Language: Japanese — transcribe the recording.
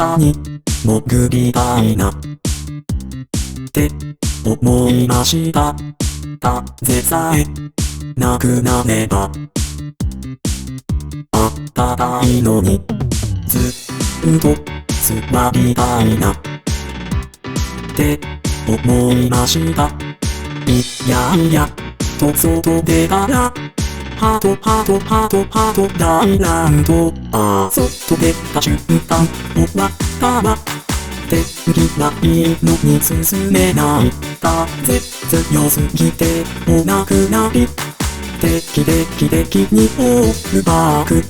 下に潜りたいなって思いました。風さえなくなればあったかいのにずっと座りたいなって思いました。いやいやと外出たらハトハトハトハト大乱闘。外出た瞬間終わったわ。天気はいいのに進めない。風強すぎてお亡くなり。定期的にオールバーク